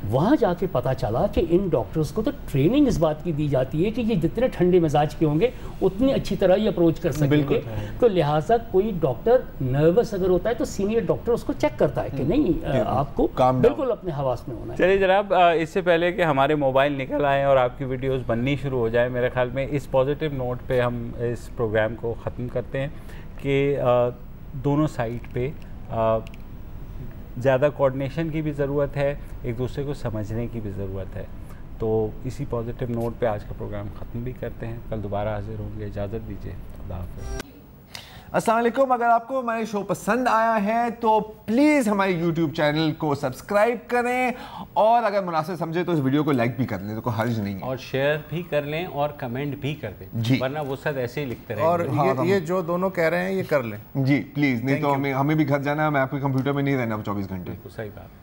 وہاں جا کے پتا چلا کہ ان ڈاکٹرز کو تو ٹریننگ اس بات کی دی جاتی ہے کہ یہ جتنے ٹھنڈے مزاج کے ہوں گے اتنی اچھی طرح یہ اپروچ کر سکیں گے، تو لہٰذا کوئی ڈاکٹر نروس اگر ہوتا ہے تو سینئر ڈاکٹر اس کو چیک کرتا ہے کہ نہیں آپ کو بالکل اپنے حواس میں ہونا ہے۔ چلیے جناب، اس سے پہلے کہ ہمارے موبائل نکل آئیں اور آپ کی ویڈیوز بننی شروع ہو جائے، میرے خیال میں اس پازیٹیو نوٹ پہ ہم اس پروگرام کو ختم کرتے ہیں کہ دونوں سائٹ پہ زیادہ کوآرڈینیشن کی بھی ضرورت ہے، ایک دوسرے کو سمجھنے کی بھی ضرورت ہے، تو اسی پازیٹیو نوٹ پہ آج کا پروگرام ختم بھی کرتے ہیں، کل دوبارہ حاضر ہوں گے، اجازت دیجیے، خدا حافظ۔ السلام علیکم، اگر آپ کو ہمارے شو پسند آیا ہے تو پلیز ہمارے یوٹیوب چینل کو سبسکرائب کریں، اور اگر مناسب سمجھے تو اس ویڈیو کو لائک بھی کر لیں، تو کوئی حرج نہیں ہے، اور شیئر بھی کر لیں اور کمنٹ بھی کر دیں، ورنہ وہ سب ایسے ہی لکھتے رہیں، اور یہ جو دونوں کہہ رہے ہیں یہ کر لیں جی پلیز، نہیں تو ہمیں بھی گھر جانا ہے، میں آپ کے کمپیوٹر میں نہیں رہنا 24 گھنٹے۔ صحیح بات۔